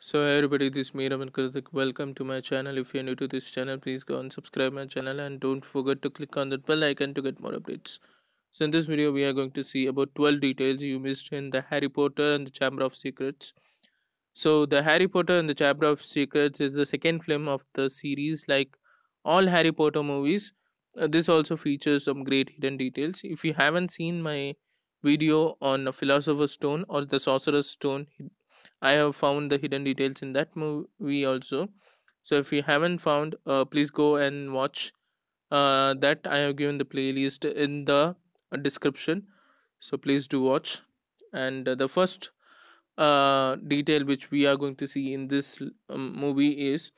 So hey everybody, this is me Raman Karthik. Welcome to my channel. If you're new to this channel, please go and subscribe my channel and don't forget to click on that bell icon to get more updates. So in this video, we are going to see about 12 details you missed in the Harry Potter and the Chamber of Secrets. So the Harry Potter and the Chamber of Secrets is the second film of the series. Like all Harry Potter movies, this also features some great hidden details. If you haven't seen my video on a Philosopher's Stone or the Sorcerer's Stone, I have found the hidden details in that movie also. So if you haven't found, please go and watch that. I have given the playlist in the description. So please do watch. And the first detail which we are going to see in this movie is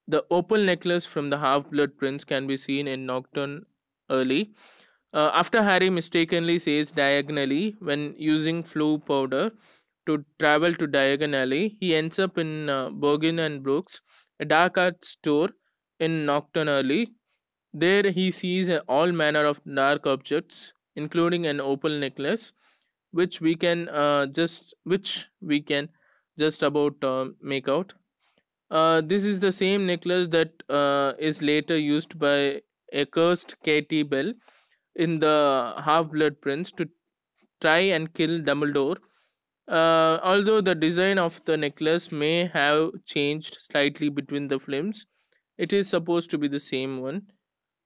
the opal necklace from the Half Blood Prince can be seen in Nocturne early. After Harry mistakenly says diagonally when using Floo powder to travel to Diagon Alley, he ends up in Bergin and Brooks, a dark art store in Nocturne Alley. There he sees all manner of dark objects, including an opal necklace, which we can just about make out. This is the same necklace that is later used by a cursed Katie Bell in the Half Blood Prince to try and kill Dumbledore. Although the design of the necklace may have changed slightly between the films, it is supposed to be the same one.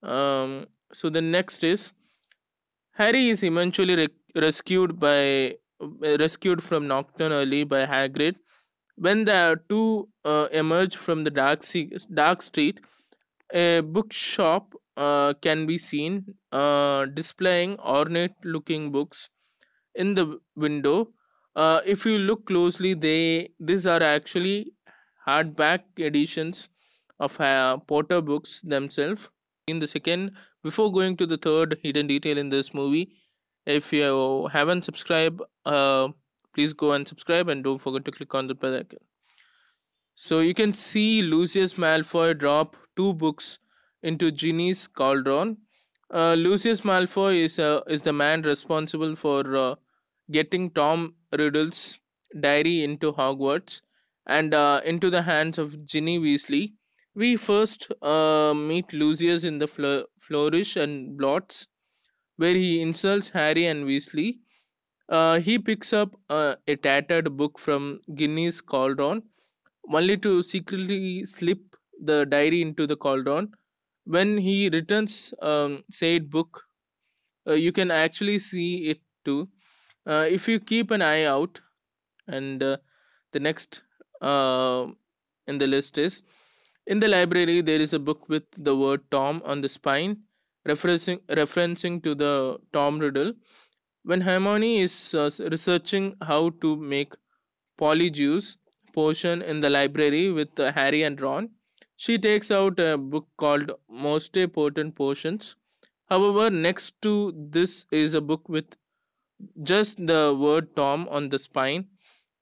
So the next is Harry is eventually rescued from Nocturne early by Hagrid. When the two emerge from the dark street, a bookshop can be seen displaying ornate-looking books in the window. If you look closely, these are actually hardback editions of Potter books themselves. In the second, before going to the third hidden detail in this movie, if you haven't subscribed, please go and subscribe and don't forget to click on the bell icon. So you can see Lucius Malfoy drop two books into Ginny's cauldron. Lucius Malfoy is the man responsible for getting Tom Riddle's diary into Hogwarts and into the hands of Ginny Weasley. We first meet Lucius in the Flourish and Blots, where he insults Harry and Weasley. He picks up a tattered book from Ginny's cauldron only to secretly slip the diary into the cauldron. When he returns said book, you can actually see it too. If you keep an eye out, and the next uh, in the list is in the library, there is a book with the word Tom on the spine, referencing to the Tom Riddle. When Hermione is researching how to make Polyjuice potion in the library with Harry and Ron, she takes out a book called Most Potent Potions. However, next to this is a book with just the word Tom on the spine,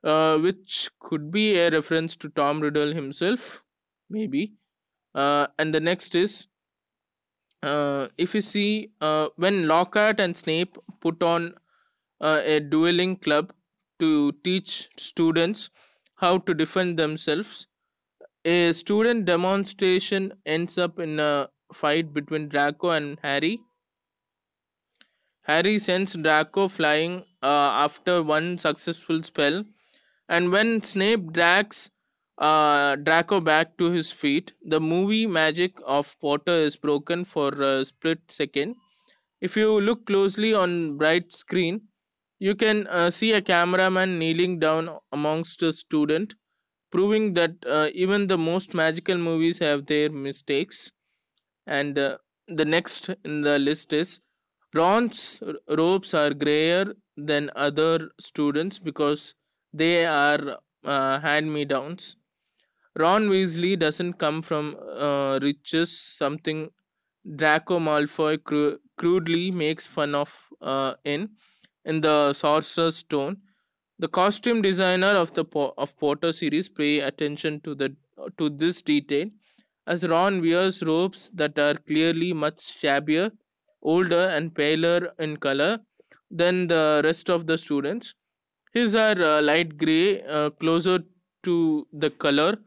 which could be a reference to Tom Riddle himself, maybe. And the next is if you see when Lockhart and Snape put on a dueling club to teach students how to defend themselves. A student demonstration ends up in a fight between Draco and Harry. Harry sends Draco flying after one successful spell, and when Snape drags Draco back to his feet, the movie magic of Potter is broken for a split second. If you look closely on bright screen, you can see a cameraman kneeling down amongst a student, proving that even the most magical movies have their mistakes. And the next in the list is Ron's robes are grayer than other students because they are hand me downs. Ron Weasley doesn't come from riches, something Draco Malfoy crudely makes fun of in the Sorcerer's Stone. The costume designer of the of Potter series pay attention to this detail, as Ron wears robes that are clearly much shabbier, older, and paler in color than the rest of the students. His are light gray, closer to the color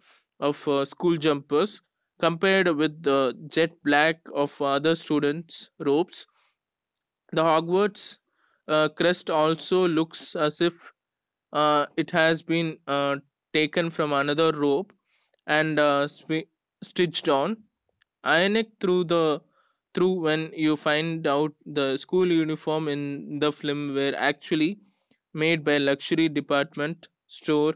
of school jumpers compared with the jet black of other students' robes. The Hogwarts crest also looks as if it has been taken from another robe and stitched on. Ironic through when you find out the school uniform in the film were actually made by luxury department store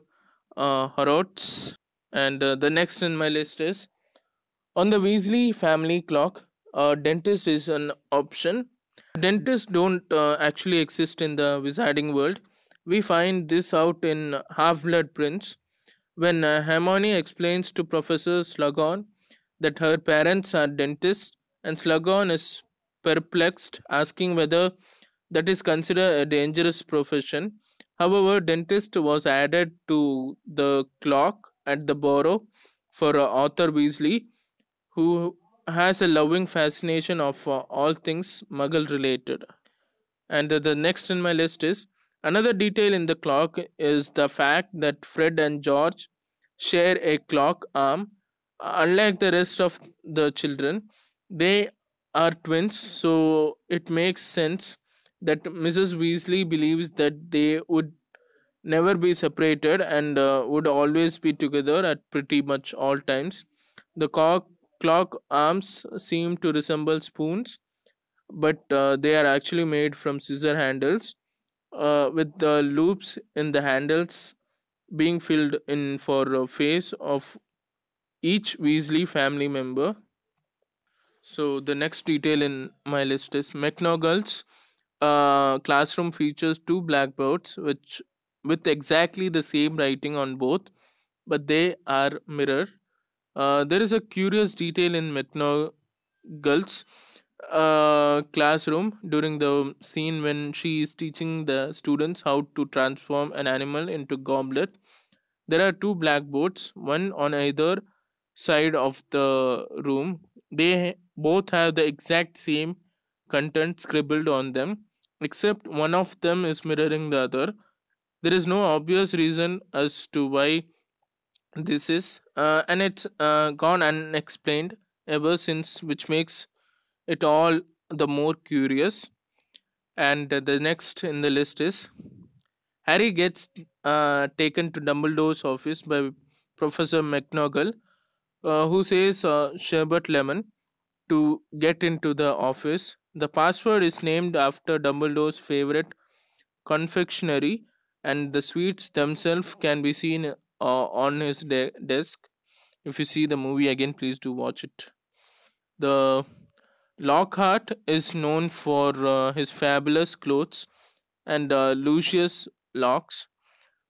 Harrods. And the next in my list is on the Weasley family clock. A dentist is an option. Dentists don't actually exist in the wizarding world. We find this out in Half Blood Prince when Hermione explains to Professor Slughorn that her parents are dentists, and Slughorn is perplexed, asking whether that is considered a dangerous profession. However, dentist was added to the clock at the borough for Arthur Weasley, who has a loving fascination of all things muggle related. And the next in my list is another detail in the clock is the fact that Fred and George share a clock arm. Unlike the rest of the children, they are twins, so it makes sense that Mrs. Weasley believes that they would never be separated and would always be together at pretty much all times. The clock arms seem to resemble spoons, but they are actually made from scissor handles, with the loops in the handles being filled in for a face of each Weasley family member. So the next detail in my list is McNaugall's classroom features two blackboards, which with exactly the same writing on both, but they are mirror. There is a curious detail in McNaugall's classroom during the scene when she is teaching the students how to transform an animal into goblet. There are two blackboards, one on either side of the room. They both have the exact same content scribbled on them, except one of them is mirroring the other. There is no obvious reason as to why this is, and it's gone unexplained ever since, which makes it all the more curious. And the next in the list is Harry gets taken to Dumbledore's office by Professor McGonagall, who says Sherbet Lemon to get into the office. The password is named after Dumbledore's favorite confectionery, and the sweets themselves can be seen on his desk. If you see the movie again, please do watch it. The Lockhart is known for his fabulous clothes and Lucius locks,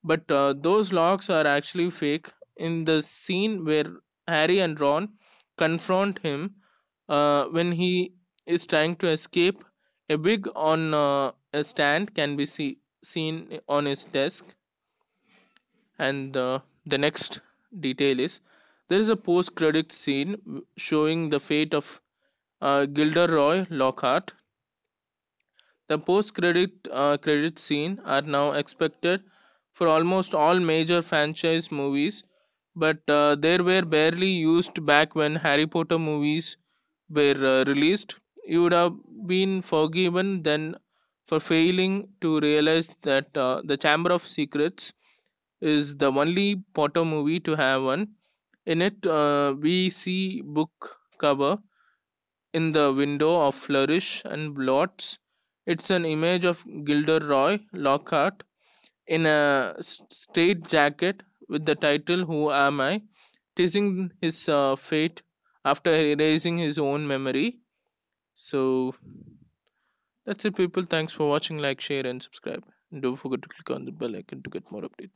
but those locks are actually fake. In the scene where Harry and Ron confront him when he is trying to escape, a wig on a stand can be seen on his desk. And the next detail is there is a post credit scene showing the fate of Gilderoy Lockhart. The post credit scene are now expected for almost all major franchise movies, but they were barely used back when Harry Potter movies were released. You would have been forgiven then for failing to realize that the Chamber of Secrets is the only Potter movie to have one. In it, we see book cover in the window of Flourish and Blots. It's an image of Gilderoy Lockhart in a straight jacket with the title Who Am I? Teasing his fate after erasing his own memory. So that's it, people. Thanks for watching. Like, share, and subscribe. And don't forget to click on the bell icon to get more updates.